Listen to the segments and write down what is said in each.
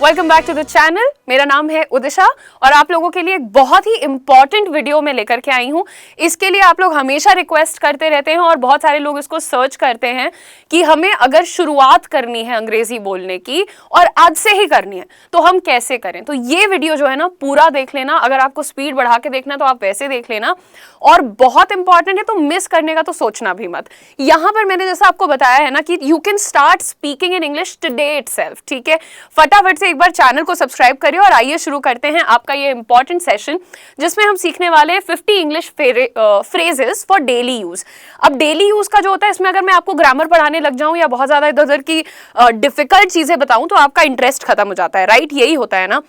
Welcome back to the channel. मेरा नाम है उदिशा और आप लोगों के लिए एक बहुत ही इंपॉर्टेंट वीडियो में लेकर के आई हूँ। इसके लिए आप लोग हमेशा रिक्वेस्ट करते रहते हैं और बहुत सारे लोग इसको सर्च करते हैं कि हमें अगर शुरुआत करनी है अंग्रेजी बोलने की और आज से ही करनी है तो हम कैसे करें। तो ये वीडियो जो है ना पूरा देख लेना। अगर आपको स्पीड बढ़ा के देखना तो आप वैसे देख लेना, और बहुत इंपॉर्टेंट है तो मिस करने का तो सोचना भी मत। यहाँ पर मैंने जैसा आपको बताया है ना कि you can start speaking in English today itself. ठीक है, फटाफट से एक बार चैनल को सब्सक्राइब करिए और आइए शुरू करते हैं आपका ये इंपॉर्टेंट सेशन जिसमें हम सीखने वाले हैं 50 English phrases for daily use. अब डेली यूज का जो होता है इसमें अगर मैं आपको ग्रामर पढ़ाने लग जाऊं या बहुत ज्यादा इधर उधर की डिफिकल्ट चीजें बताऊं तो आपका इंटरेस्ट खत्म हो जाता है, राइट? यही होता है ना।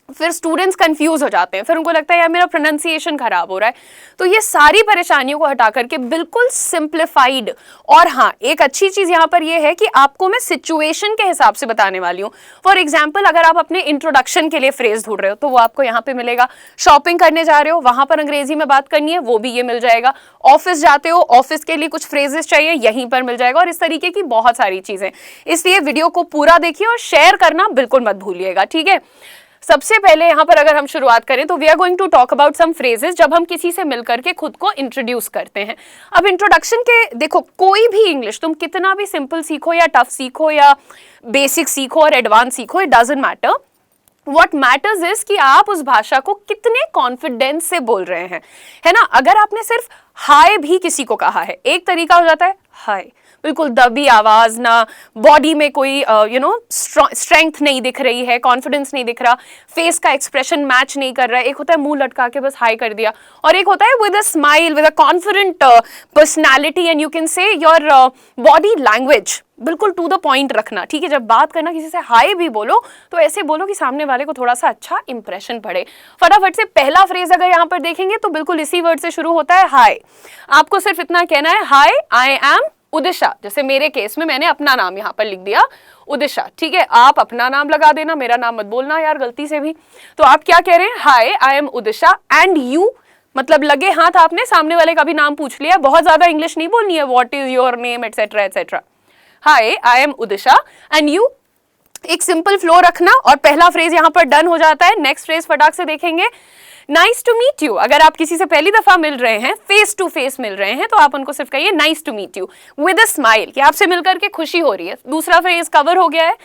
फिर स्टूडेंट्स कंफ्यूज हो जाते हैं, फिर उनको लगता है यार मेरा प्रोनाउंसिएशन खराब हो रहा है। तो ये सारी परेशानियों को हटा करके बिल्कुल सिंप्लीफाइड, और हाँ एक अच्छी चीज यहाँ पर ये है कि आपको मैं सिचुएशन के हिसाब से बताने वाली हूँ। फॉर एग्जाम्पल अगर आप अपने इंट्रोडक्शन के लिए फ्रेज ढूंढ रहे हो तो वो आपको यहाँ पे मिलेगा। शॉपिंग करने जा रहे हो वहां पर अंग्रेजी में बात करनी है, वो भी ये मिल जाएगा। ऑफिस जाते हो, ऑफिस के लिए कुछ फ्रेजेस चाहिए, यहीं पर मिल जाएगा। और इस तरीके की बहुत सारी चीजें, इसलिए वीडियो को पूरा देखिए और शेयर करना बिल्कुल मत भूलिएगा, ठीक है। सबसे पहले यहाँ पर अगर हम शुरुआत करें तो we are going to talk about some phrases जब हम किसी से मिलकर के खुद को इंट्रोड्यूस करते हैं। अब इंट्रोडक्शन के देखो, कोई भी इंग्लिश तुम कितना भी सिंपल सीखो या टफ सीखो या बेसिक सीखो और एडवांस सीखो, it doesn't matter. What matters is कि आप उस भाषा को कितने कॉन्फिडेंस से बोल रहे हैं, है ना। अगर आपने सिर्फ हाय भी किसी को कहा है, एक तरीका हो जाता है हाय, बिल्कुल दबी आवाज, ना बॉडी में कोई स्ट्रेंथ नहीं दिख रही है, कॉन्फिडेंस नहीं दिख रहा, फेस का एक्सप्रेशन मैच नहीं कर रहा है। एक होता है मुंह लटका के बस हाय कर दिया, और एक होता है with a smile, with a confident personality, and you can say your body language बिल्कुल टू द पॉइंट रखना। ठीक है, जब बात करना किसी से हाय भी बोलो तो ऐसे बोलो कि सामने वाले को थोड़ा सा अच्छा इंप्रेशन पड़े। फटाफट से पहला फ्रेज अगर यहाँ पर देखेंगे तो बिल्कुल इसी वर्ड से शुरू होता है, हाय। आपको सिर्फ इतना कहना है, हाय आई एम उदिशा। जैसे मेरे केस में मैंने अपना नाम यहाँ पर लिख दिया उदिशा, ठीक है। आप अपना नाम लगा देना, मेरा नाम मत बोलना यार गलती से भी। तो आप क्या कह रहे हैं, हाय I am Udisha and you, मतलब लगे हाथ आपने सामने वाले का भी नाम पूछ लिया। बहुत ज्यादा इंग्लिश नहीं बोलनी है, what is your name etcetera etcetera. Hi I am Udisha and you, एक सिंपल फ्लो रखना और पहला फ्रेज यहां पर डन हो जाता है। नेक्स्ट फ्रेज फटाक से देखेंगे, नाइस टू मीट यू। अगर आप किसी से पहली दफा मिल रहे हैं, फेस टू फेस मिल रहे हैं, तो आप उनको सिर्फ कहिए nice to meet you with a smile, कि आपसे मिलकर के खुशी हो रही है। दूसरा फ्रेज कवर हो गया है।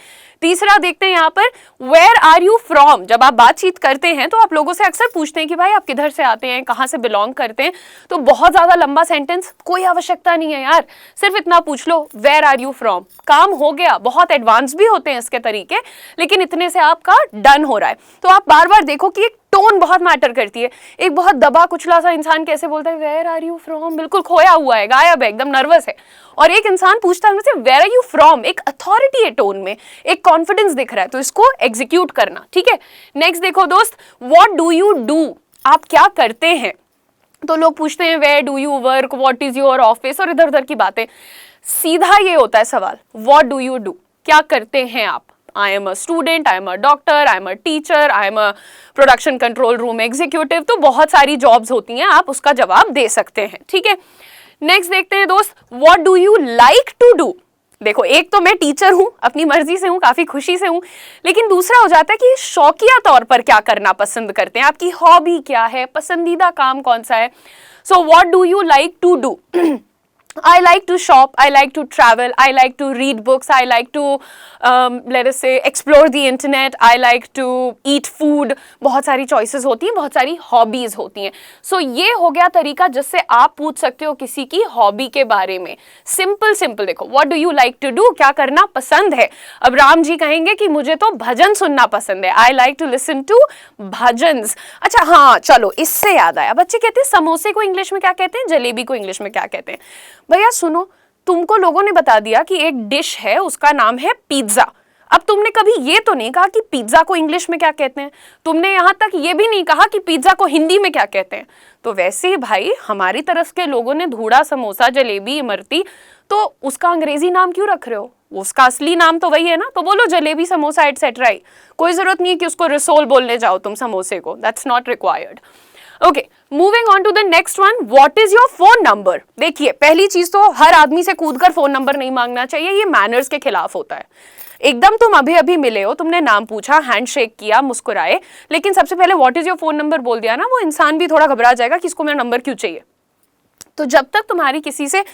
तीसरा देखते हैं यहाँ पर, वेयर आर यू फ्रॉम। जब आप बातचीत करते हैं तो आप लोगों से अक्सर पूछते हैं कि भाई आप किधर से आते हैं, कहाँ से बिलोंग करते हैं। तो बहुत ज्यादा लंबा सेंटेंस कोई आवश्यकता नहीं है यार, सिर्फ इतना पूछ लो, वेयर आर यू फ्रॉम, काम हो गया। बहुत एडवांस भी होते हैं इसके तरीके, लेकिन इतने से आपका डन हो रहा है। तो आप बार बार देखो कि एक टोन बहुत मैटर करती है। एक बहुत दबा कुचला सा इंसान कैसे बोलता है वेयर आर यू फ्रॉम, बिल्कुल खोया हुआ है, गायब है, एकदम नर्वस है। और एक इंसान पूछता है मुझसे वेयर आर यू फ्रॉम, एक अथॉरिटी है टोन में, एक कॉन्फिडेंस दिख रहा है, तो इसको एग्जीक्यूट करना, ठीक है। नेक्स्ट देखो दोस्त, व्हाट डू यू डू, आप क्या करते हैं। तो लोग पूछते हैं where do you work, what is your office, और इधर उधर की बातें। सीधा ये होता है सवाल, व्हाट डू यू डू, क्या करते हैं आप। I am a student, I am a doctor, I am a teacher, I am a production control room executive। तो बहुत सारी जॉब्स होती हैं, आप उसका जवाब दे सकते हैं, ठीक है। नेक्स्ट देखते हैं दोस्त, what do you like to do। देखो, एक तो मैं टीचर हूं, अपनी मर्जी से हूं, काफी खुशी से हूं, लेकिन दूसरा हो जाता है कि शौकिया तौर पर क्या करना पसंद करते हैं, आपकी हॉबी क्या है, पसंदीदा काम कौन सा है। सो what do you like to do। I like to shop, I like to travel, I like to read books, I like to let us say explore the internet, I like to eat food। बहुत सारी choices होती हैं, बहुत सारी hobbies होती हैं। So ये हो गया तरीका जिससे आप पूछ सकते हो किसी की hobby के बारे में। Simple simple देखो, what do you like to do, क्या करना पसंद है। अब राम जी कहेंगे कि मुझे तो भजन सुनना पसंद है, I like to listen to bhajans. अच्छा हाँ चलो, इससे याद आया, बच्चे कहते हैं समोसे को इंग्लिश में क्या कहते हैं, जलेबी को इंग्लिश में क्या कहते हैं। भैया सुनो, तुमको लोगों ने बता दिया कि एक डिश है उसका नाम है पिज्जा। अब तुमने कभी ये तो नहीं कहा कि पिज्जा को इंग्लिश में क्या कहते हैं, तुमने यहां तक ये भी नहीं कहा कि पिज्जा को हिंदी में क्या कहते हैं। तो वैसे ही भाई हमारी तरफ के लोगों ने धूड़ा, समोसा, जलेबी, इमरती, तो उसका अंग्रेजी नाम क्यों रख रहे हो, उसका असली नाम तो वही है ना। तो बोलो जलेबी, समोसा एटसेट्रा ही, कोई जरूरत नहीं है कि उसको रिसोल बोलने जाओ तुम समोसे को, that's not required. Okay, moving on to the next one, what is your phone number. देखिए, पहली चीज तो हर आदमी से कूदकर फोन नंबर नहीं मांगना चाहिए, ये मैनर्स के खिलाफ होता है। एकदम तुम अभी अभी मिले हो, तुमने नाम पूछा, हैंडशेक किया, मुस्कुराए, लेकिन सबसे पहले what is your phone number बोल दिया ना, वो इंसान भी थोड़ा घबरा जाएगा कि इसको मेरा नंबर क्यों चाहिए। तो जब तक तुम्हारी किसी से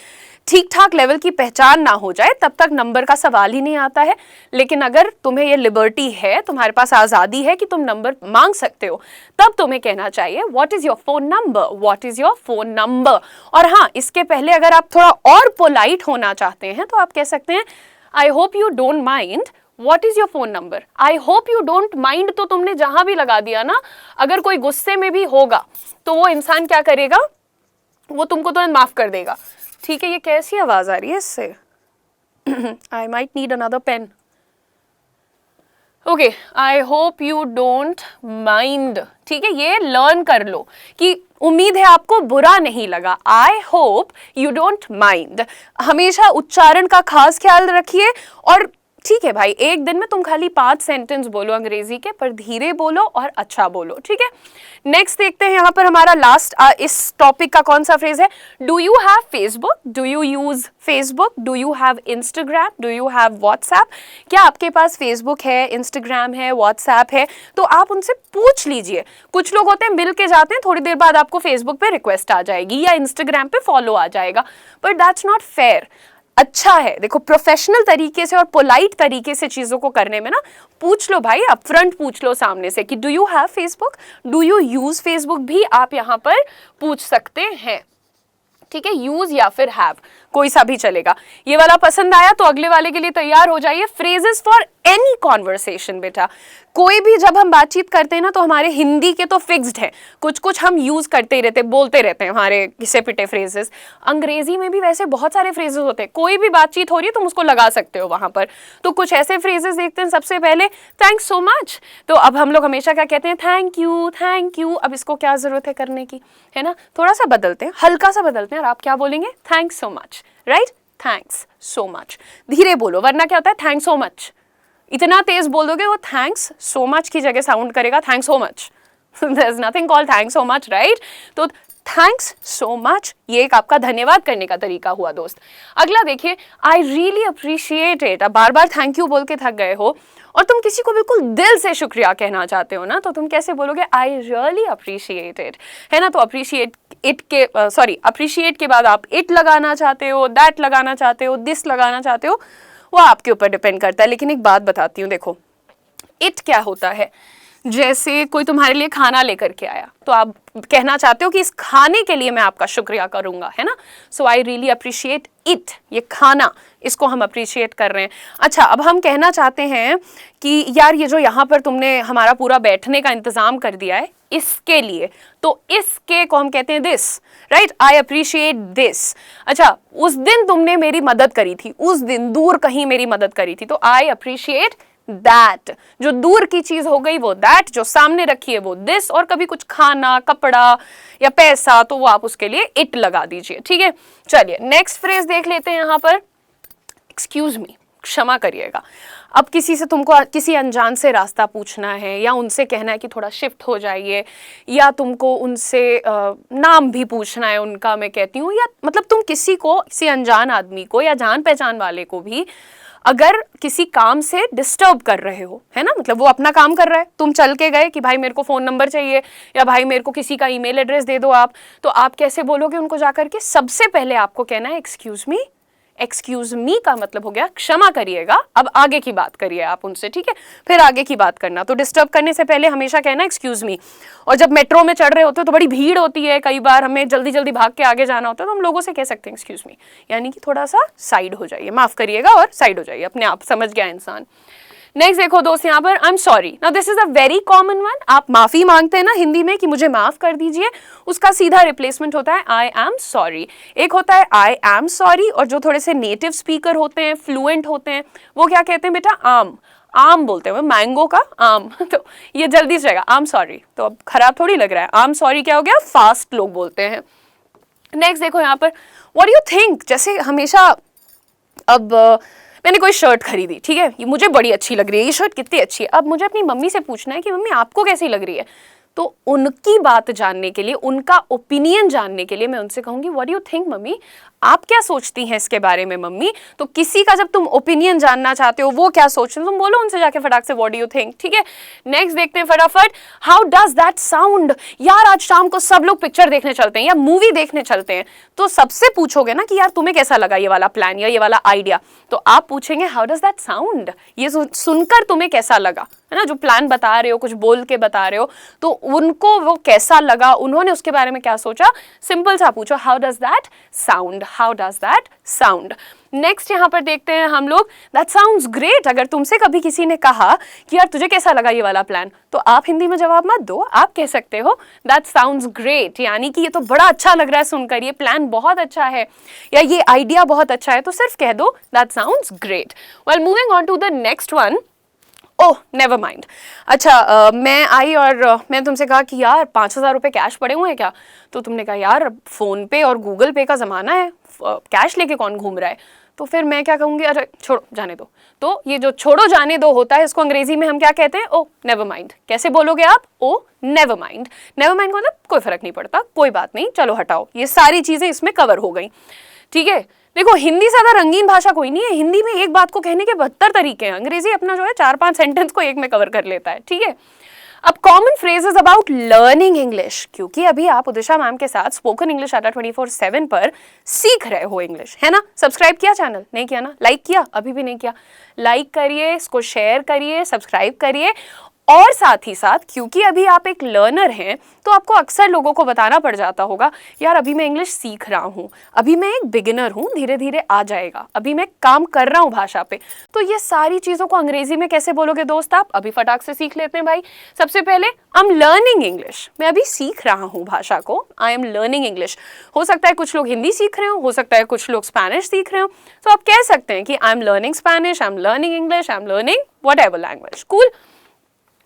ठीक ठाक लेवल की पहचान ना हो जाए तब तक नंबर का सवाल ही नहीं आता है। लेकिन अगर तुम्हें ये लिबर्टी है, तुम्हारे पास आज़ादी है कि तुम नंबर मांग सकते हो, तब तुम्हें कहना चाहिए what is your phone number, what is your phone number. और हाँ, इसके पहले अगर आप थोड़ा और पोलाइट होना चाहते हैं तो आप कह सकते हैं आई hope you don't mind, what is your phone number. I hope you don't mind तो तुमने जहां भी लगा दिया ना, अगर कोई गुस्से में भी होगा तो वो इंसान क्या करेगा, वो तुमको तुरंत माफ कर देगा। ठीक है, ये कैसी आवाज आ रही है इससे? I might need another pen. Okay, I hope you don't mind. ठीक है, ये लर्न कर लो कि उम्मीद है आपको बुरा नहीं लगा। आई होप यू डोंट माइंड, हमेशा उच्चारण का खास ख्याल रखिए। और ठीक है भाई, एक दिन में तुम खाली 5 सेंटेंस बोलो अंग्रेजी के, पर धीरे बोलो और अच्छा बोलो। ठीक है, नेक्स्ट देखते हैं यहाँ पर हमारा लास्ट इस टॉपिक का कौन सा फ्रेज है। Do you have Facebook, do you use Facebook, do you have Instagram, do you have WhatsApp. क्या आपके पास फेसबुक है, इंस्टाग्राम है, व्हाट्सएप है? तो आप उनसे पूछ लीजिए। कुछ लोग होते हैं मिल के जाते हैं, थोड़ी देर बाद आपको फेसबुक पे रिक्वेस्ट आ जाएगी या इंस्टाग्राम पे फॉलो आ जाएगा, बट दैट्स नॉट फेयर। अच्छा है, देखो प्रोफेशनल तरीके से और पोलाइट तरीके से चीजों को करने में ना, पूछ लो भाई, अपफ्रंट पूछ लो सामने से कि do you have Facebook, do you use Facebook, भी आप यहाँ पर पूछ सकते हैं। ठीक है, यूज या फिर हैव, कोई सा भी चलेगा। ये वाला पसंद आया तो अगले वाले के लिए तैयार हो जाइए। फ्रेजेस फॉर एनी कॉन्वर्सेशन बेटा, कोई भी जब हम बातचीत करते हैं ना, तो हमारे हिंदी के तो फिक्स्ड है, कुछ कुछ हम यूज करते ही रहते, बोलते रहते हैं हमारे घिसे पिटे फ्रेजेस। अंग्रेजी में भी वैसे बहुत सारे फ्रेजेस होते हैं, कोई भी बातचीत हो रही है तुम उसको लगा सकते हो वहां पर। तो कुछ ऐसे फ्रेजेस देखते हैं। सबसे पहले थैंक्स सो मच, तो अब हम लोग हमेशा क्या कहते हैं, थैंक यू, थैंक यू। अब इसको क्या जरूरत है करने की, है ना, थोड़ा सा बदलते हैं, हल्का सा बदलते हैं, और आप क्या बोलेंगे, thanks so much, right, thanks so much. धीरे बोलो, वरना क्या होता है, थैंक्स सो मच इतना तेज बोल दोगे, वो थैंक्स सो मच की जगह साउंड करेगा thanks so much. There is nothing called thanks so much, right. तो थैंक्स सो मच, ये एक आपका धन्यवाद करने का तरीका हुआ दोस्त। अगला देखिए, आई रियली अप्रिशिएट इट। अब बार बार थैंक यू बोल के थक गए हो और तुम किसी को बिल्कुल दिल से शुक्रिया कहना चाहते हो ना, तो तुम कैसे बोलोगे, आई रियली अप्रिशिएट इट, है ना। तो अप्रिशिएट इट के अप्रिशिएट के बाद आप इट लगाना चाहते हो, दैट लगाना चाहते हो, दिस लगाना चाहते हो, वो आपके ऊपर डिपेंड करता है। लेकिन एक बात बताती हूँ, देखो इट क्या होता है, जैसे कोई तुम्हारे लिए खाना लेकर के आया तो आप कहना चाहते हो कि इस खाने के लिए मैं आपका शुक्रिया करूंगा, है ना। सो आई रियली अप्रिशिएट इट, ये खाना, इसको हम अप्रिशिएट कर रहे हैं। अच्छा, अब हम कहना चाहते हैं कि यार ये जो यहाँ पर तुमने हमारा पूरा बैठने का इंतजाम कर दिया है इसके लिए, तो इसके को हम कहते हैं this, right, I appreciate this. अच्छा, उस दिन तुमने मेरी मदद करी थी, उस दिन दूर कहीं मेरी मदद करी थी, तो आई अप्रिशिएट दैट। जो दूर की चीज हो गई वो दैट, जो सामने रखी है वो दिस, और कभी कुछ खाना, कपड़ा या पैसा तो वो आप उसके लिए इट लगा दीजिए। ठीक है, चलिए नेक्स्ट फ्रेज देख लेते हैं यहाँ पर, एक्सक्यूज मी, क्षमा करिएगा। अब किसी से तुमको किसी अनजान से रास्ता पूछना है या उनसे कहना है कि थोड़ा शिफ्ट हो जाइए, या तुमको उनसे नाम भी पूछना है उनका, मैं कहती हूँ, या मतलब तुम किसी को, किसी अनजान आदमी को या जान पहचान वाले को भी अगर किसी काम से डिस्टर्ब कर रहे हो, है ना, मतलब वो अपना काम कर रहा है, तुम चल के गए कि भाई मेरे को फ़ोन नंबर चाहिए या भाई मेरे को किसी का ईमेल एड्रेस दे दो आप, तो आप कैसे बोलोगे उनको जाकर के, सबसे पहले आपको कहना है एक्सक्यूज मी। एक्सक्यूज मी का मतलब हो गया क्षमा करिएगा, अब आगे की बात करिए आप उनसे, ठीक है, फिर आगे की बात करना। तो डिस्टर्ब करने से पहले हमेशा कहना एक्सक्यूज मी। और जब मेट्रो में चढ़ रहे होते हो तो बड़ी भीड़ होती है, कई बार हमें जल्दी जल्दी भाग के आगे जाना होता है, तो हम लोगों से कह सकते हैं एक्सक्यूज मी, यानी कि थोड़ा सा साइड हो जाइए, माफ करिएगा और साइड हो जाइए, अपने आप समझ गया इंसान। नेक्स्ट देखो दोस्त यहाँ पर, I am sorry. Now this is a very common one. आप माफी मांगते हैं ना हिंदी में कि मुझे माफ कर दीजिए, उसका सीधा रिप्लेसमेंट होता है आई एम सॉरी। एक होता है आई एम सॉरी, और जो थोड़े से नेटिव स्पीकर होते हैं, फ्लुएंट होते हैं, वो क्या कहते हैं बेटा, आम, आम बोलते हैं, मैंगो का आम। तो ये जल्दी से जाएगा, आई एम सॉरी, तो अब खराब थोड़ी लग रहा है, आई एम सॉरी क्या हो गया, फास्ट लोग बोलते हैं। नेक्स्ट देखो यहाँ पर, व्हाट डू यू थिंक। जैसे हमेशा, अब मैंने कोई शर्ट खरीदी, ठीक है, ये मुझे बड़ी अच्छी लग रही है, ये शर्ट कितनी अच्छी है, अब मुझे अपनी मम्मी से पूछना है कि मम्मी आपको कैसी लग रही है, तो उनकी बात जानने के लिए, उनका ओपिनियन जानने के लिए मैं उनसे कहूंगी what do you think mummy, आप क्या सोचती हैं इसके बारे में मम्मी। तो किसी का जब तुम ओपिनियन जानना चाहते हो वो क्या सोचते हैं, तुम बोलो उनसे जाके फटाक से व्हाट डू यू थिंक। ठीक है, नेक्स्ट देखते हैं फटाफट, हाउ डज दैट साउंड। यार आज शाम को सब लोग पिक्चर देखने चलते हैं या मूवी देखने चलते हैं, तो सबसे पूछोगे ना कि यार तुम्हें कैसा लगा ये वाला प्लान या ये वाला आइडिया, तो आप पूछेंगे हाउ डज दैट साउंड, ये सुनकर तुम्हें कैसा लगा, है ना। जो प्लान बता रहे हो, कुछ बोल के बता रहे हो, तो उनको वो कैसा लगा, उन्होंने उसके बारे में क्या सोचा, सिंपल सा पूछो how does that sound, how does that sound. Next यहां पर देखते हैं हम लोग, दैट साउंड्स ग्रेट। अगर तुमसे कभी किसी ने कहा कि यार तुझे कैसा लगा ये वाला प्लान, तो आप हिंदी में जवाब मत दो, आप कह सकते हो दैट साउंड्स ग्रेट, यानी कि ये तो बड़ा अच्छा लग रहा है सुनकर, ये प्लान बहुत अच्छा है या ये आइडिया बहुत अच्छा है, तो सिर्फ कह दो that sounds great. Well moving on to the next one, oh never mind. अच्छा मैं आई और मैंने तुमसे कहा कि यार 5,000 रुपये कैश पड़े हुए हैं क्या, तो तुमने कहा यार फ़ोन पे और गूगल पे का ज़माना है, कैश लेके कौन घूम रहा है। तो फिर मैं क्या कहूँगी, अरे छोड़ो जाने दो। तो ये जो छोड़ो जाने दो होता है, इसको अंग्रेजी में हम क्या कहते हैं, ओ नेवर माइंड। कैसे बोलोगे आप, ओ नेवर माइंड। नेवर माइंड को मतलब कोई फर्क नहीं पड़ता, कोई बात नहीं, चलो हटाओ। ये सारी चीज़ें इसमें कवर हो गई। ठीक है, देखो हिंदी से ज़्यादा रंगीन भाषा कोई नहीं है। हिंदी में एक बात को कहने के 72 तरीके हैं, अंग्रेजी अपना जो है 4-5 सेंटेंस को एक में कवर कर लेता है। ठीक है, अब common phrases about learning English, क्योंकि अभी आप उदिशा मैम के साथ स्पोकन इंग्लिश अड्डा 24/7 पर सीख रहे हो इंग्लिश, है ना। सब्सक्राइब किया चैनल, नहीं किया ना, लाइक किया, अभी भी नहीं किया, लाइक करिए, इसको शेयर करिए, सब्सक्राइब करिए। और साथ ही साथ क्योंकि अभी आप एक लर्नर हैं, तो आपको अक्सर लोगों को बताना पड़ जाता होगा यार अभी मैं इंग्लिश सीख रहा हूँ, अभी मैं एक बिगिनर हूँ, धीरे धीरे आ जाएगा, अभी मैं काम कर रहा हूँ भाषा पे। तो ये सारी चीज़ों को अंग्रेजी में कैसे बोलोगे दोस्त आप, अभी फटाक से सीख लेते हैं भाई। सबसे पहले आई एम लर्निंग इंग्लिश, मैं अभी सीख रहा हूँ भाषा को, आई एम लर्निंग इंग्लिश। हो सकता है कुछ लोग हिंदी सीख रहे हो सकता है कुछ लोग स्पेनिश सीख रहे हो, तो आप कह सकते हैं कि I am learning Spanish, I am learning English, I am learning what ever language. Cool.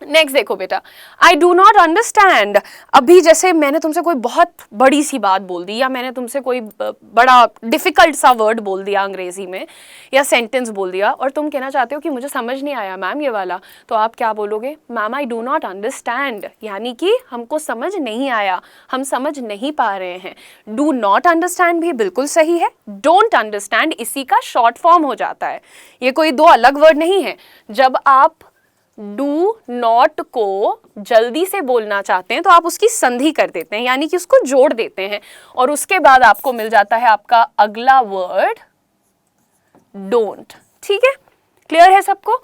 Next देखो बेटा, आई डू नॉट अंडरस्टैंड। अभी जैसे मैंने तुमसे कोई बहुत बड़ी सी बात बोल दी, या मैंने तुमसे कोई बड़ा डिफिकल्ट सा वर्ड बोल दिया अंग्रेजी में, या सेंटेंस बोल दिया, और तुम कहना चाहते हो कि मुझे समझ नहीं आया मैम ये वाला, तो आप क्या बोलोगे, ma'am I do not understand, यानी कि हमको समझ नहीं आया, हम समझ नहीं पा रहे हैं। डू नॉट अंडरस्टैंड भी बिल्कुल सही है, डोंट अंडरस्टैंड इसी का शॉर्ट फॉर्म हो जाता है, ये कोई दो अलग वर्ड नहीं है। जब आप डू नॉट को जल्दी से बोलना चाहते हैं तो आप उसकी संधि कर देते हैं, यानी कि उसको जोड़ देते हैं, और उसके बाद आपको मिल जाता है आपका अगला वर्ड डोंट। ठीक है, क्लियर है सबको।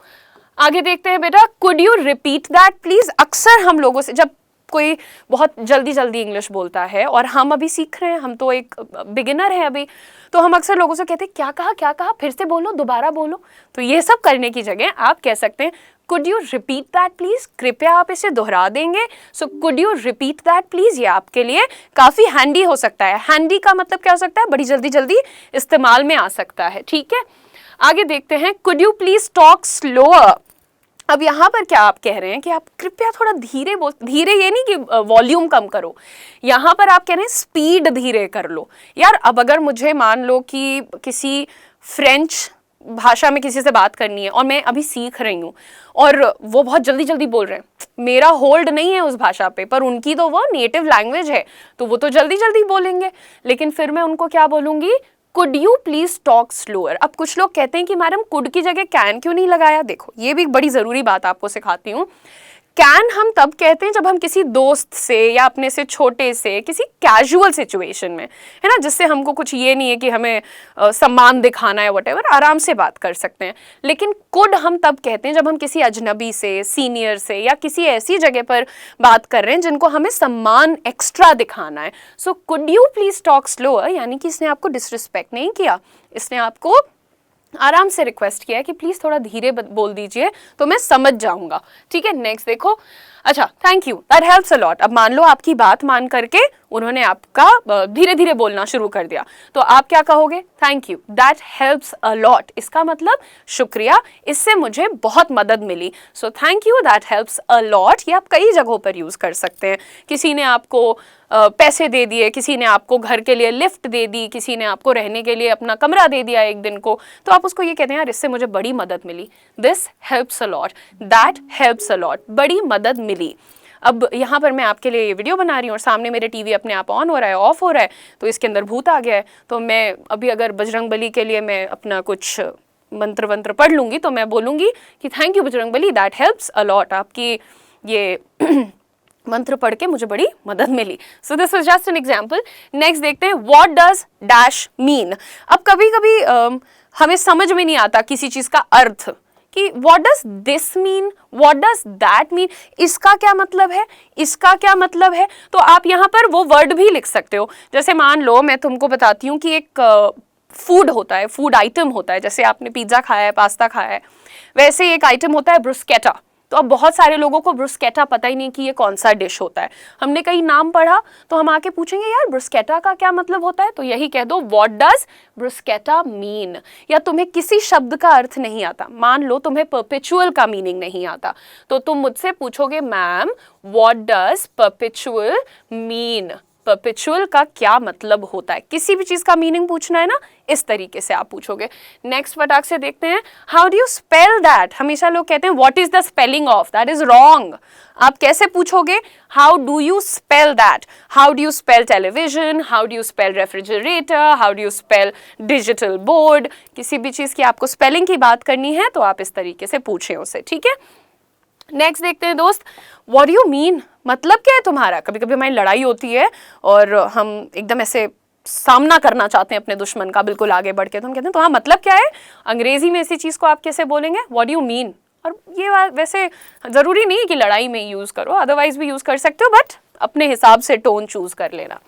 आगे देखते हैं बेटा, could you repeat that please. अक्सर हम लोगों से जब कोई बहुत जल्दी जल्दी इंग्लिश बोलता है और हम अभी सीख रहे हैं, हम तो एक बिगिनर हैं अभी, तो हम अक्सर लोगों से कहते हैं क्या कहा, फिर से बोलो, दोबारा बोलो। तो ये सब करने की जगह आप कह सकते हैं could you repeat that please, कृपया आप इसे दोहरा देंगे। So could you repeat that please, ये आपके लिए काफी हैंडी हो सकता है। हैंडी का मतलब क्या हो सकता है, बड़ी जल्दी जल्दी इस्तेमाल में आ सकता है। ठीक है, आगे देखते हैं, could you please talk slower. अब यहाँ पर क्या आप कह रहे हैं कि आप कृपया थोड़ा धीरे बोल, धीरे ये नहीं कि वॉल्यूम कम करो, यहाँ पर आप कह रहे हैं स्पीड धीरे कर लो। यार अब अगर मुझे मान लो कि किसी फ्रेंच भाषा में किसी से बात करनी है और मैं अभी सीख रही हूँ और वो बहुत जल्दी जल्दी बोल रहे हैं, मेरा होल्ड नहीं है उस भाषा पे, पर उनकी तो वो नेटिव लैंग्वेज है तो वो तो जल्दी जल्दी बोलेंगे, लेकिन फिर मैं उनको क्या बोलूँगी, could you please talk slower. अब कुछ लोग कहते हैं कि मैडम कुड की जगह कैन क्यों नहीं लगाया। देखो ये भी बड़ी ज़रूरी बात आपको सिखाती हूँ। कैन हम तब कहते हैं जब हम किसी दोस्त से या अपने से छोटे से किसी कैजुअल सिचुएशन में, है ना, जिससे हमको कुछ ये नहीं है कि हमें सम्मान दिखाना है, व्हाटएवर, आराम से बात कर सकते हैं। लेकिन कुड हम तब कहते हैं जब हम किसी अजनबी से, सीनियर से या किसी ऐसी जगह पर बात कर रहे हैं जिनको हमें सम्मान एक्स्ट्रा दिखाना है। So could you please talk slower, यानी कि इसने आपको डिसरिस्पेक्ट नहीं किया, इसने आपको आराम से रिक्वेस्ट किया है कि प्लीज़ थोड़ा धीरे बोल दीजिए तो मैं समझ जाऊंगा। ठीक है, नेक्स्ट देखो, अच्छा thank you, that helps a lot. अब मान लो आपकी बात मान करके उन्होंने आपका धीरे धीरे बोलना शुरू कर दिया, तो आप क्या कहोगे, thank you, that helps a lot. इसका मतलब शुक्रिया, इससे मुझे बहुत मदद मिली। So thank you, that helps a lot, ये आप कई जगहों पर यूज़ कर सकते हैं। किसी ने आपको पैसे दे दिए, किसी ने आपको घर के लिए लिफ्ट दे दी, किसी ने आपको रहने के लिए अपना कमरा दे दिया एक दिन को, तो आप उसको ये कहते हैं यार इससे मुझे बड़ी मदद मिली, this helps a lot, that helps a lot, बड़ी मदद मिली। अब यहाँ पर मैं आपके लिए ये वीडियो बना रही हूँ और सामने मेरे टीवी अपने आप ऑन हो रहा है, ऑफ हो रहा है, तो इसके अंदर भूत आ गया है, तो मैं अभी अगर बजरंग बली के लिए मैं अपना कुछ मंत्र वंत्र पढ़ लूँगी तो मैं बोलूँगी कि thank you Bajrang Bali, that helps a lot, आपकी ये मंत्र पढ़ के मुझे बड़ी मदद मिली। So this is just an example. Next देखते हैं, व्हाट डज डैश मीन। अब कभी कभी हमें समझ में नहीं आता किसी चीज का अर्थ कि what does this mean, what does that mean, इसका क्या मतलब है, इसका क्या मतलब है। तो आप यहाँ पर वो वर्ड भी लिख सकते हो। जैसे मान लो मैं तुमको बताती हूँ कि एक फूड होता है, फूड आइटम होता है, जैसे आपने पिज्जा खाया है, पास्ता खाया है, वैसे ही एक आइटम होता है ब्रुस्केटा। तो अब बहुत सारे लोगों को ब्रुस्केटा पता ही नहीं कि ये कौन सा डिश होता है। हमने कहीं नाम पढ़ा तो हम आके पूछेंगे यार ब्रुस्केटा का क्या मतलब होता है, तो यही कह दो व्हाट डज ब्रुस्केटा मीन। या तुम्हें किसी शब्द का अर्थ नहीं आता, मान लो तुम्हें परपेचुअल का मीनिंग नहीं आता, तो तुम मुझसे पूछोगे ma'am what does perpetual mean, perpetual का क्या मतलब होता है। किसी भी चीज का मीनिंग पूछना है ना, इस तरीके से आप पूछोगे। नेक्स्ट फटाक से देखते हैं, how do you spell that. हमेशा लोग कहते हैं what is the spelling of, that is wrong. आप कैसे पूछोगे, how do you spell that. How do you spell television, how do you spell refrigerator, how do you spell digital board. किसी भी चीज की आपको स्पेलिंग की बात करनी है तो आप इस तरीके से पूछें उसे, ठीक है। नेक्स्ट देखते हैं दोस्त, व्हाट डू यू मीन, मतलब क्या है तुम्हारा। कभी कभी हमारी लड़ाई होती है और हम एकदम ऐसे सामना करना चाहते हैं अपने दुश्मन का बिल्कुल आगे बढ़ के, तो हम कहते हैं तुम्हारा मतलब क्या है। अंग्रेजी में इसी चीज को आप कैसे बोलेंगे, व्हाट डू यू मीन। और ये वैसे जरूरी नहीं कि लड़ाई में यूज करो, अदरवाइज भी यूज कर सकते हो, बट अपने हिसाब से टोन चूज कर लेना,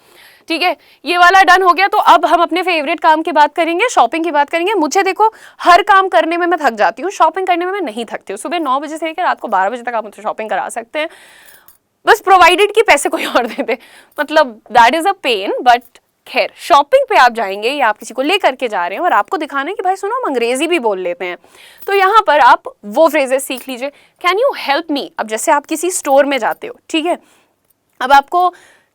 ठीक है। ये वाला डन हो गया। तो अब हम अपने फेवरेट काम की बात करेंगे, शॉपिंग की बात करेंगे। मुझे देखो हर काम करने में मैं थक जाती हूँ, शॉपिंग करने में मैं नहीं थकती हूँ। सुबह 9 बजे से लेकर रात को 12 बजे तक आप मुझसे शॉपिंग करा सकते हैं, बस प्रोवाइडेड कि पैसे कोई और दे दे, मतलब that is a pen, but खैर शॉपिंग पे आप जाएंगे या आप किसी को लेकर के जा रहे हैं और आपको दिखाना है कि भाई सुनो हम अंग्रेजी भी बोल लेते हैं, तो यहाँ पर आप वो फ्रेजेस सीख लीजिए। कैन यू हेल्प मी। अब जैसे आप किसी स्टोर में जाते हो, ठीक है, अब आपको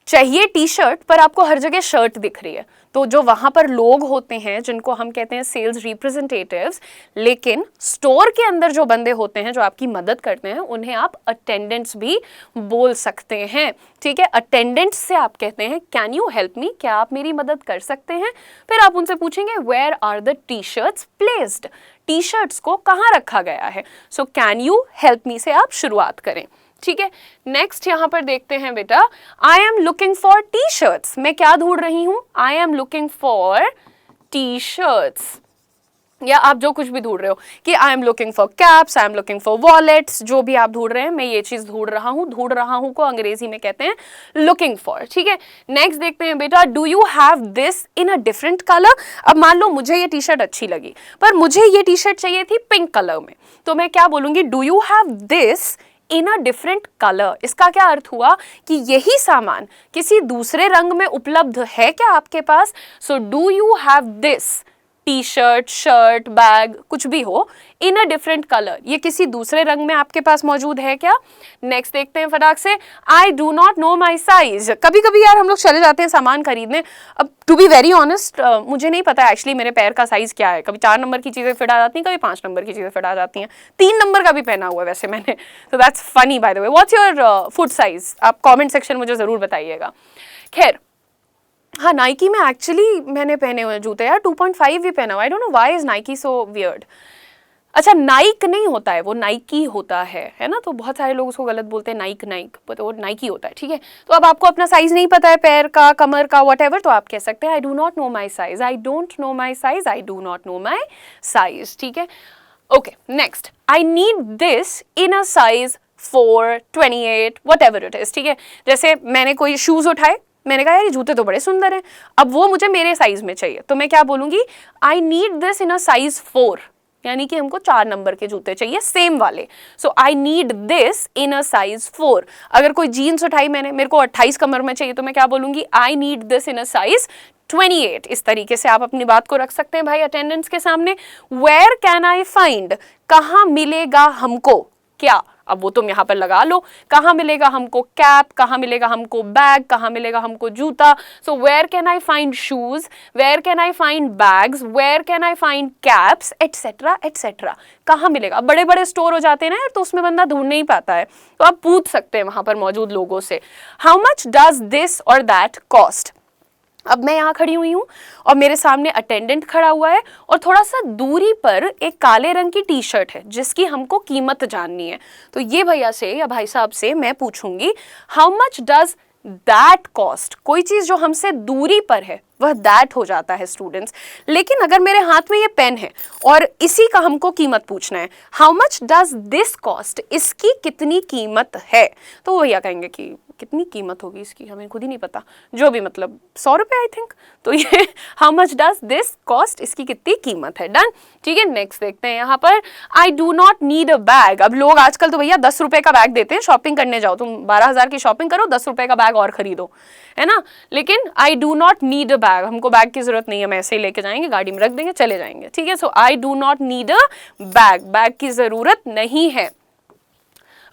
चाहिए टी शर्ट पर आपको हर जगह शर्ट दिख रही है, तो जो वहां पर लोग होते हैं जिनको हम कहते हैं सेल्स रिप्रेजेंटेटिव्स, लेकिन स्टोर के अंदर जो बंदे होते हैं जो आपकी मदद करते हैं उन्हें आप अटेंडेंट्स भी बोल सकते हैं, ठीक है। अटेंडेंट्स से आप कहते हैं कैन यू हेल्प मी, क्या आप मेरी मदद कर सकते हैं। फिर आप उनसे पूछेंगे where are the T shirts placed, T shirts को कहाँ रखा गया है। So can you help me से आप शुरुआत करें, ठीक है। नेक्स्ट यहां पर देखते हैं बेटा, I am looking for T shirts. मैं क्या ढूंढ रही हूं, I am looking for T shirts, या आप जो कुछ भी ढूंढ रहे हो कि I am looking for caps, I am looking for wallets, जो भी आप ढूंढ रहे हैं, मैं ये चीज ढूंढ रहा हूं को अंग्रेजी में कहते हैं लुकिंग फॉर, ठीक है। नेक्स्ट देखते हैं बेटा, do you have this in a different colour. अब मान लो मुझे ये टी शर्ट अच्छी लगी पर मुझे ये टी शर्ट चाहिए थी पिंक कलर में, तो मैं क्या बोलूंगी, do you have this in a different colour. इसका क्या अर्थ हुआ कि यही सामान किसी दूसरे रंग में उपलब्ध है क्या आपके पास। So do you have this T shirt, shirt, bag, कुछ भी हो, इन अ डिफरेंट कलर, ये किसी दूसरे रंग में आपके पास मौजूद है क्या। नेक्स्ट देखते हैं फटाक से, आई do not know my size. कभी कभी यार हम लोग चले जाते हैं सामान खरीदने, अब टू बी वेरी ऑनेस्ट मुझे नहीं पता एक्चुअली मेरे पैर का साइज क्या है। कभी 4 नंबर की चीजें फिट आ जाती हैं, कभी 5 नंबर की चीजें फिट आ जाती हैं, 3 नंबर का भी पहना हुआ है वैसे मैंने, तो that's funny by the way. What's your foot size, आप कॉमेंट सेक्शन मुझे जरूर बताइएगा। खैर हाँ, नाइकी में एक्चुअली मैंने पहने हुए जूते यार 2.5 भी पहना हुआ, I don't know why is Nike so weird. अच्छा नाइक नहीं होता है, वो नाइकी होता है ना, तो बहुत सारे लोग उसको गलत बोलते हैं, नाइक तो वो नाइकी होता है, ठीक है। तो अब आपको अपना साइज नहीं पता है पैर का, कमर का, व्हाटएवर, तो आप कह सकते हैं आई do not know my size, I don't know my size, I do not know my size, ठीक है। Okay next, I need this in a size 4, 28 whatever it is, ठीक है। जैसे मैंने कोई शूज उठाए, मैंने कहा यार ये जूते तो बड़े सुंदर हैं, अब वो मुझे मेरे साइज में चाहिए, तो मैं क्या बोलूंगी, आई need this in a size 4, यानी कि हमको 4 नंबर के जूते चाहिए सेम वाले। So I need this in a size 4। अगर कोई जीन्स उठाई मैंने, मेरे को 28 कमर में चाहिए, तो मैं क्या बोलूंगी, आई need this in a size 28। इस तरीके से आप अपनी बात को रख सकते हैं भाई अटेंडेंट्स के सामने। वेयर कैन आई फाइंड, कहाँ मिलेगा हमको क्या, अब वो तुम यहाँ पर लगा लो, कहाँ मिलेगा हमको कैप, कहाँ मिलेगा हमको बैग, कहाँ मिलेगा हमको जूता. So where can I find shoes, where can I find bags, where can I find caps, etcetera etcetera. कहाँ मिलेगा? बड़े बड़े स्टोर हो जाते हैं ना यार, तो उसमें बंदा ढूंढ नहीं पाता है, तो आप पूछ सकते हैं वहां पर मौजूद लोगों से, हाउ मच डज दिस और दैट कॉस्ट. अब मैं यहाँ खड़ी हुई हूँ और मेरे सामने अटेंडेंट खड़ा हुआ है और थोड़ा सा दूरी पर एक काले रंग की टी शर्ट है जिसकी हमको कीमत जाननी है. तो ये भैया से या भाई साहब से मैं पूछूंगी, how much does that cost. कोई चीज जो हमसे दूरी पर है वह दैट हो जाता है स्टूडेंट्स. लेकिन अगर मेरे हाथ में ये पेन है और इसी का हमको कीमत पूछना है, how much does this cost, इसकी कितनी कीमत है, तो भैया कहेंगे कि कितनी कीमत होगी इसकी, हमें खुद ही नहीं पता, जो भी मतलब 100 रुपये आई थिंक. तो ये how much does this cost, इसकी कितनी कीमत है. डन. ठीक है, नेक्स्ट देखते हैं यहाँ पर, आई do not need a bag. अब लोग आजकल तो भैया 10 रुपए का बैग देते हैं, शॉपिंग करने जाओ तुम 12,000 की शॉपिंग करो, 10 रुपए का बैग और खरीदो, है ना. लेकिन आई do not need a bag, हमको बैग की जरूरत नहीं है, हम ऐसे ही लेके जाएंगे, गाड़ी में रख देंगे, चले जाएंगे. ठीक है, so I do not need a bag, bag की जरूरत नहीं है.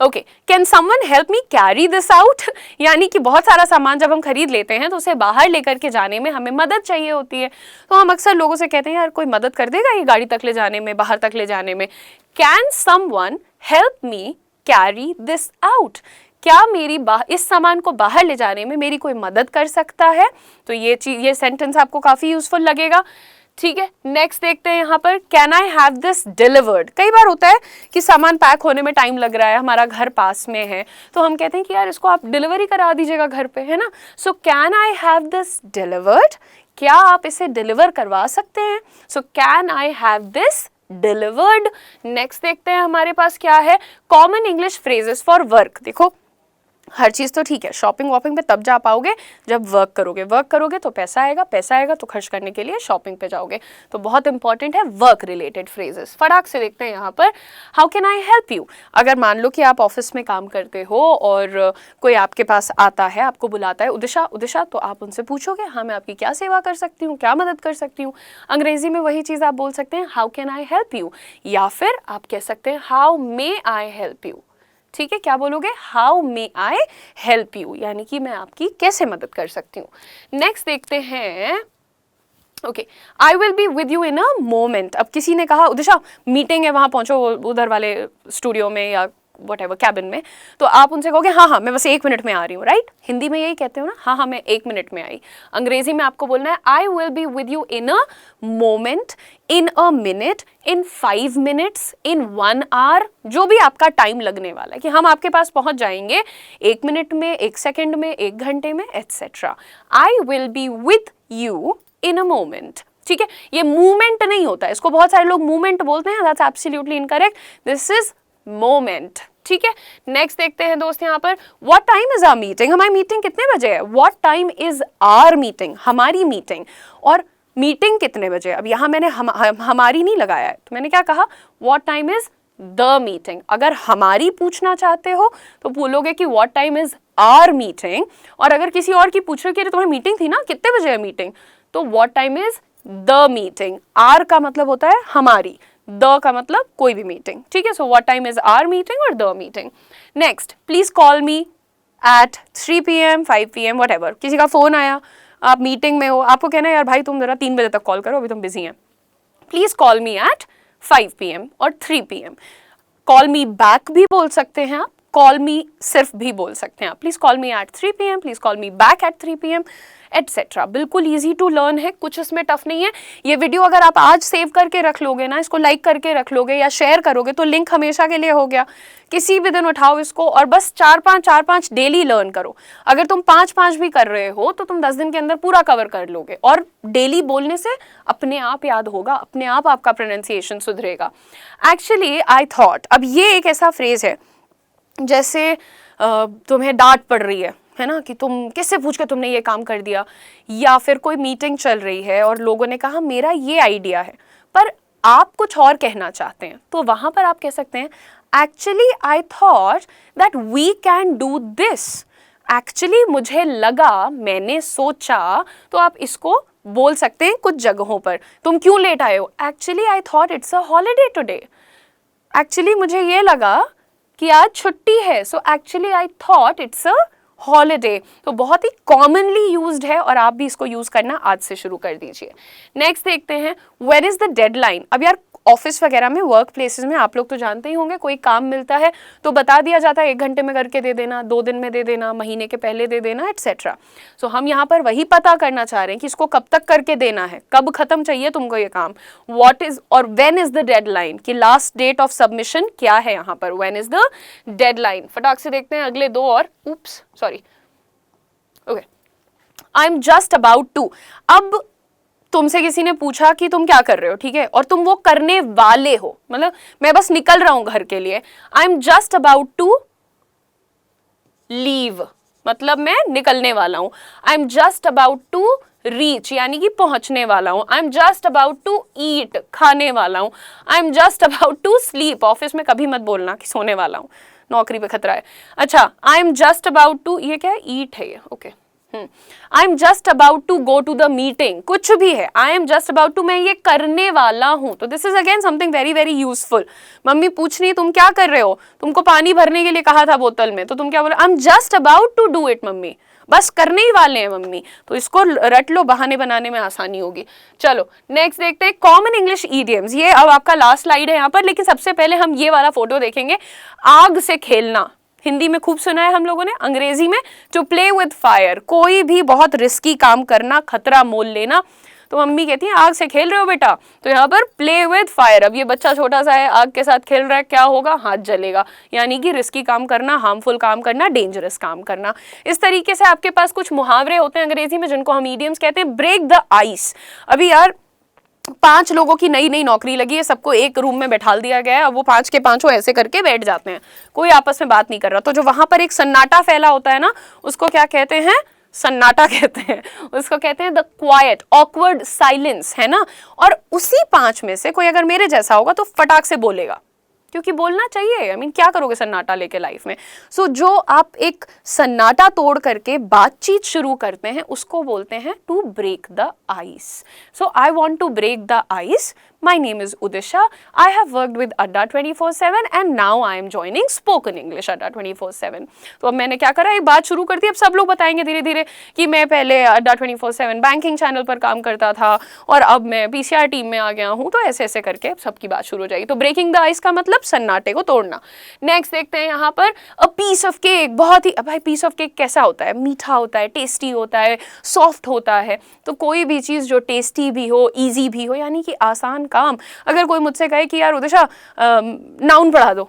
Okay, can someone help me carry this out. यानी कि बहुत सारा सामान जब हम खरीद लेते हैं तो उसे बाहर लेकर के जाने में हमें मदद चाहिए होती है, तो हम अक्सर लोगों से कहते हैं यार कोई मदद कर देगा ये गाड़ी तक ले जाने में, बाहर तक ले जाने में. Can someone help me carry this out, क्या मेरी इस सामान को बाहर ले जाने में मेरी कोई मदद कर सकता है. तो ये सेंटेंस आपको काफी यूजफुल लगेगा. ठीक है, नेक्स्ट देखते हैं यहाँ पर, can I have this delivered. कई बार होता है कि सामान पैक होने में टाइम लग रहा है, हमारा घर पास में है, तो हम कहते हैं कि यार इसको आप डिलीवरी करा दीजिएगा घर पे, है ना. So can I have this delivered, क्या आप इसे डिलीवर करवा सकते हैं. So can I have this delivered. Next देखते हैं हमारे पास क्या है, common English phrases for work. देखो हर चीज़ तो ठीक है, शॉपिंग वॉपिंग पे तब जा पाओगे जब वर्क करोगे तो पैसा आएगा तो खर्च करने के लिए शॉपिंग पे जाओगे. तो बहुत इंपॉर्टेंट है वर्क रिलेटेड फ्रेजेस. फटाक से देखते हैं यहाँ पर, how can I help you. अगर मान लो कि आप ऑफिस में काम करते हो और कोई आपके पास आता है, आपको बुलाता है, उदिशा, तो आप उनसे पूछोगे हाँ मैं आपकी क्या सेवा कर सकती हूँ, क्या मदद कर सकती हूँ. अंग्रेजी में वही चीज़ आप बोल सकते हैं, how can I help you, या फिर आप कह सकते हैं how may I help you. ठीक है, क्या बोलोगे, how may I help you, यानी कि मैं आपकी कैसे मदद कर सकती हूँ. नेक्स्ट देखते हैं, okay, I will be with you in a moment. अब किसी ने कहा उदिशा मीटिंग है, वहाँ पहुँचो उधर वाले स्टूडियो में या व्हाटएवर कैबिन में, तो आप उनसे कहोगे हाँ मैं बस 1 मिनट में आ रही हूँ. राइट, हिंदी में यही कहते हो ना, हाँ मैं 1 मिनट में आई. अंग्रेजी में आपको बोलना है I will be with you in a moment, in a minute, in 5 minutes, in 1 hour, जो भी आपका टाइम लगने वाला है कि हम आपके पास पहुंच जाएंगे 1 मिनट में, 1 सेकेंड में, 1 घंटे में, etcetera. I will be with you in a moment. ठीक है, ये मूवमेंट नहीं होता है, इसको बहुत सारे लोग मूवमेंट बोलते हैं, that's absolutely incorrect, this is moment. ठीक है, नेक्स्ट देखते हैं दोस्त यहाँ पर, what time is our meeting. हमारी मीटिंग कितने बजे है, what time is our meeting, हमारी मीटिंग. और मीटिंग कितने बजे, अब यहाँ मैंने हमारी नहीं लगाया है, तो मैंने क्या कहा, what time is the meeting. अगर हमारी पूछना चाहते हो तो बोलोगे कि what time is our meeting. और अगर किसी और की पूछ रहे हो कि तुम्हारी मीटिंग थी ना, कितने बजे है मीटिंग, तो what time is the meeting. Are का मतलब होता है हमारी, द का मतलब कोई भी मीटिंग. ठीक है, so what time is our meeting और the meeting. Next, please call me at 3 PM 5 PM whatever. किसी का फोन आया, आप मीटिंग में हो, आपको कहना है यार भाई तुम जरा 3 बजे तक कॉल करो, अभी तुम बिजी हैं. Please call me eight 5 PM और 3 PM. कॉल मी बैक भी बोल सकते हैं आप, कॉल मी सिर्फ भी बोल सकते हैं आप. Please call me at 3 PM, please call me back at 3 PM, etcetera. बिल्कुल इजी टू लर्न है, कुछ इसमें टफ नहीं है. ये वीडियो अगर आप आज सेव करके रख लोगे ना, इसको लाइक करके रख लोगे या शेयर करोगे, तो लिंक हमेशा के लिए हो गया. किसी भी दिन उठाओ इसको और बस 4-5 डेली लर्न करो. अगर तुम 5 भी कर रहे हो तो तुम 10 दिन के अंदर पूरा कवर कर लोगे. और डेली बोलने से अपने आप याद होगा, अपने आप आपका प्रोनाउंसिएशन सुधरेगा. एक्चुअली आई थॉट, अब ये एक ऐसा फ्रेज है जैसे तुम्हें डांट पड़ रही है ना, कि तुम किससे पूछ के तुमने ये काम कर दिया, या फिर कोई मीटिंग चल रही है और लोगों ने कहा मेरा ये आइडिया है, पर आप कुछ और कहना चाहते हैं, तो वहां पर आप कह सकते हैं actually I thought that we can do this. Actually मुझे लगा, मैंने सोचा, तो आप इसको बोल सकते हैं कुछ जगहों पर. तुम क्यों लेट आए हो, actually I thought it's a holiday today. Actually मुझे ये लगा कि आज छुट्टी है, so actually I thought it's a holiday. तो बहुत ही कॉमनली यूज्ड है और आप भी इसको यूज करना आज से शुरू कर दीजिए। नेक्स्ट देखते हैं, व्हेन इज द डेडलाइन। अब यार ऑफिस वगैरह में, वर्क प्लेसेस में आप लोग तो जानते ही होंगे, कोई काम मिलता है तो बता दिया जाता है 1 घंटे में करके दे देना, 2 दिन में दे देना, महीने के पहले दे देना, एटसेट्रा। सो हम यहाँ पर वही पता करना चाह रहे हैं कि इसको कब तक करके देना है, कब खत्म चाहिए तुमको ये काम, व्हाट इज और व्हेन इज द डेडलाइन, कि लास्ट डेट ऑफ सबमिशन क्या है यहाँ पर, व्हेन इज द डेडलाइन। फटाक से देखते हैं अगले 2 और, oops sorry, okay, I am just about to. अब तुमसे किसी ने पूछा कि तुम क्या कर रहे हो, ठीक है, और तुम वो करने वाले हो, मतलब मैं बस निकल रहा हूं घर के लिए, I am just about to leave, मतलब मैं निकलने वाला हूं। I am just about to reach, यानी कि पहुंचने वाला हूं। I am just about to eat, खाने वाला हूं। I am just about to sleep, office में कभी मत बोलना कि सोने वाला हूं, नौकरी पे खतरा है। अच्छा, I am just about to, ये क्या है, ईट है ये, okay. I am just about to go to the meeting, कुछ भी है, I am just about to, मैं ये करने वाला हूं। तो this is again something very very useful. Mummy पूछ रही है तुम क्या कर रहे हो, तुमको पानी भरने के लिए कहा था बोतल में, तो तुम क्या बोले, I am just about to do it mummy, बस करने ही वाले हैं मम्मी। तो इसको रट लो, बहाने बनाने में आसानी होगी। चलो नेक्स्ट देखते हैं कॉमन इंग्लिश ईडियम्स। ये अब आपका लास्ट स्लाइड है यहाँ पर, लेकिन सबसे पहले हम ये वाला फोटो देखेंगे। आग से खेलना हिंदी में खूब सुना है हम लोगों ने, अंग्रेजी में टू प्ले विद फायर, कोई भी बहुत रिस्की काम करना, खतरा मोल लेना। तो मम्मी कहती है आग से खेल रहे हो बेटा, तो यहाँ पर प्ले विद फायर। अब ये बच्चा छोटा सा है, आग के साथ खेल रहा है, क्या होगा, हाथ जलेगा, यानी कि रिस्की काम करना, हार्मफुल काम करना, डेंजरस काम करना। इस तरीके से आपके पास कुछ मुहावरे होते हैं अंग्रेजी में जिनको हम ईडियम्स कहते हैं। ब्रेक द आइस, अभी यार 5 लोगों की नई नई नौकरी लगी है, सबको एक रूम में बैठा दिया गया है, अब वो 5 के 5 ऐसे करके बैठ जाते हैं, कोई आपस में बात नहीं कर रहा। तो जो वहां पर एक सन्नाटा फैला होता है ना, उसको क्या कहते हैं, सन्नाटा कहते हैं, उसको कहते हैं द क्वाइट ऑकवर्ड साइलेंस, है ना। और उसी 5 में से कोई अगर मेरे जैसा होगा तो फटाक से बोलेगा, क्योंकि बोलना चाहिए। आई मीन क्या करोगे सन्नाटा लेके लाइफ में। सो जो आप एक सन्नाटा तोड़ करके बातचीत शुरू करते हैं उसको बोलते हैं to break the ice. So I want to break the ice, my name is Udisha, I have worked with Adda 24/7 and now I am joining Spoken English Adda 24/7। तो अब मैंने क्या करा, एक बात शुरू कर दी। अब सब लोग बताएंगे धीरे धीरे कि मैं पहले Adda 24/7 बैंकिंग चैनल पर काम करता था और अब मैं पीसीआर टीम में आ गया हूँ। तो ऐसे ऐसे करके सबकी बात शुरू हो जाएगी। तो ब्रेकिंग द आइस का मतलब सन्नाटे को तोड़ना। नेक्स्ट देखते हैं यहाँ पर अ पीस ऑफ केक। बहुत ही, भाई पीस ऑफ केक कैसा होता है, मीठा होता है, टेस्टी होता है, सॉफ्ट होता है। तो कोई भी चीज़ जो टेस्टी भी हो, ईजी भी हो, यानी कि आसान काम। अगर कोई मुझसे कहे कि यार उदिशा नाउन पढ़ा दो,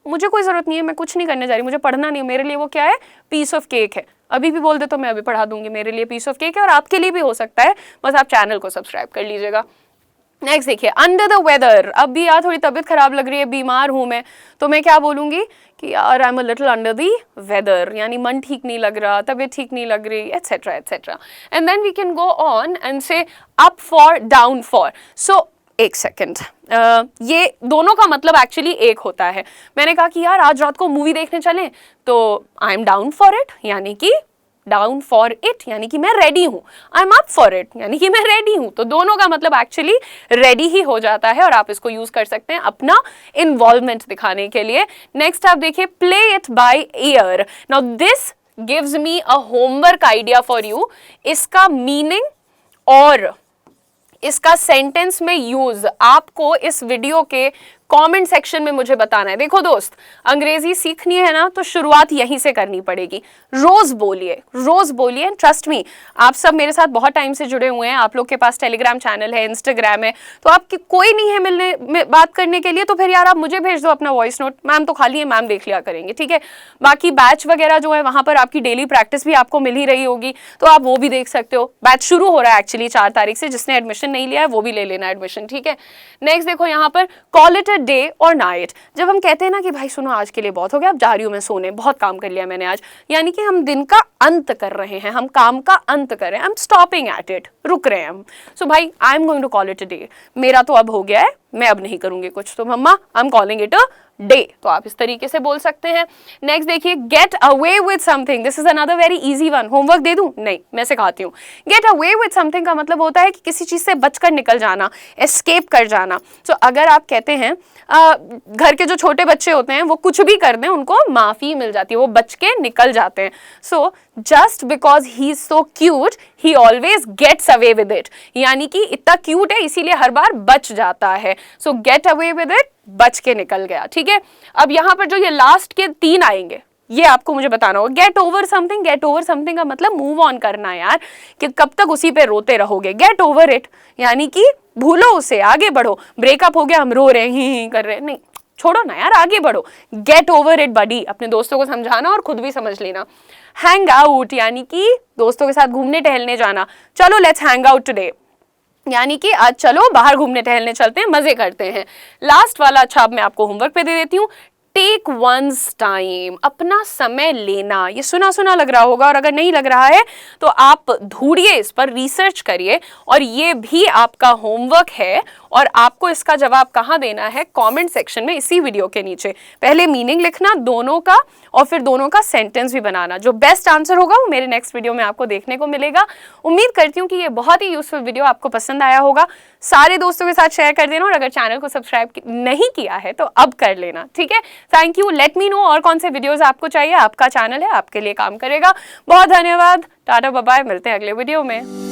मुझे कोई जरूरत नहीं है, मैं कुछ नहीं करने जा रही, मुझे पढ़ना नहीं है, मेरे लिए वो क्या है, पीस ऑफ केक है। अभी भी बोल दे तो मैं अभी पढ़ा दूंगी, मेरे लिए पीस ऑफ केक है और आपके लिए भी हो सकता है, बस आप चैनल को सब्सक्राइब कर लीजिएगा। नेक्स्ट देखिए अंडर द वेदर। अब भी यार थोड़ी तबीयत खराब लग रही है, बीमार हूं मैं, तो मैं क्या बोलूंगी कि यार I am a little under the weather, यानी मन ठीक नहीं लग रहा, तबीयत ठीक नहीं लग रही, etcetera etcetera. And then we can go on and say up for, down for. So एक सेकेंड, ये दोनों का मतलब एक्चुअली एक होता है। मैंने कहा कि यार आज रात को मूवी देखने चलें, तो I am down for it, यानी कि डाउन फॉर इट यानी कि मैं रेडी हूँ। I am up for it यानी कि मैं रेडी हूँ। तो दोनों का मतलब एक्चुअली रेडी ही हो जाता है और आप इसको यूज कर सकते हैं अपना इन्वॉल्वमेंट दिखाने के लिए। नेक्स्ट आप देखिए play it by year. Now this gives me a homework idea for you. इसका मीनिंग और इसका सेंटेंस में यूज आपको इस वीडियो के कमेंट सेक्शन में मुझे बताना है। देखो दोस्त, अंग्रेजी सीखनी है ना तो शुरुआत यहीं से करनी पड़ेगी। रोज बोलिए, रोज बोलिए एंड ट्रस्ट मी, आप सब मेरे साथ बहुत टाइम से जुड़े हुए हैं, आप लोग के पास टेलीग्राम चैनल है, इंस्टाग्राम है, तो आपकी कोई नहीं है मिलने में बात करने के लिए, तो फिर यार आप मुझे भेज दो अपना वॉइस नोट, मैम तो खाली है, मैम देख लिया करेंगे, ठीक है। बाकी बैच वगैरह जो है वहां पर आपकी डेली प्रैक्टिस भी आपको मिल ही रही होगी, तो आप वो भी देख सकते हो। बैच शुरू हो रहा है एक्चुअली 4 तारीख से, जिसने एडमिशन नहीं लिया है वो भी ले लेना एडमिशन, ठीक है। नेक्स्ट देखो यहाँ पर कॉल इट डे और नाइट। जब हम कहते हैं ना कि भाई सुनो आज के लिए बहुत हो गया, अब जा रही हूं मैं सोने, बहुत काम कर लिया मैंने आज, यानी कि हम दिन का अंत कर रहे हैं, हम काम का अंत कर रहे हैं, I am stopping at it, रुक रहे हैं हम। सो भाई I am going to call it a day, मेरा तो अब हो गया है, मैं अब नहीं करूंगी कुछ, तो मम्मा I am calling it a day, तो आप इस तरीके से बोल सकते हैं। नेक्स्ट देखिए, get away with something, this is another very easy one. Homework दे दूं? नहीं, मैं सिखाती हूँ। गेट अवे विद समथिंग का मतलब होता है कि किसी चीज से बचकर निकल जाना, एस्केप कर जाना। तो अगर आप कहते हैं घर के जो छोटे बच्चे होते हैं वो कुछ भी कर दें उनको माफी मिल जाती है, वो बच के निकल जाते हैं। So just because he is so cute he always gets away with it, यानी कि इतना क्यूट है इसीलिए हर बार बच जाता है। सो गेट अवे विद इट, बच के निकल गया, ठीक है। अब यहां पर जो ये लास्ट के 3 आएंगे ये आपको मुझे बताना होगा। Get over something, get over something का मतलब मूव ऑन करना यार, कि कब तक उसी पे रोते रहोगे। गेट ओवर इट यानी कि भूलो उसे, आगे बढ़ो। ब्रेकअप हो गया, हम रो रहे हैं, ही कर रहे हैं, नहीं, छोड़ो ना यार, आगे बढ़ो। गेट ओवर इट बडी, अपने दोस्तों को समझाना और खुद भी समझ लेना। हैंग आउट यानी कि दोस्तों के साथ घूमने टहलने जाना, चलो लेट्स हैंग आउट टुडे, यानी कि आज चलो बाहर घूमने टहलने चलते हैं, मजे करते हैं। लास्ट वाला अच्छा अब मैं आपको होमवर्क पे दे देती हूँ। टेक वंस टाइम, अपना समय लेना। ये सुना सुना लग रहा होगा और अगर नहीं लग रहा है तो आप ढूंढिए, इस पर रिसर्च करिए और ये भी आपका होमवर्क है। और आपको इसका जवाब कहाँ देना है? कमेंट सेक्शन में इसी वीडियो के नीचे। पहले मीनिंग लिखना दोनों का और फिर दोनों का सेंटेंस भी बनाना। जो बेस्ट आंसर होगा वो मेरे नेक्स्ट वीडियो में आपको देखने को मिलेगा। उम्मीद करती हूँ कि ये बहुत ही यूजफुल वीडियो आपको पसंद आया होगा। सारे दोस्तों के साथ शेयर कर देना और अगर चैनल को सब्सक्राइब नहीं किया है तो अब कर लेना, ठीक है। Thank you. Let me know और कौन से वीडियोस आपको चाहिए, आपका चैनल है, आपके लिए काम करेगा। बहुत धन्यवाद, टाटा बाय बाय, मिलते हैं अगले वीडियो में।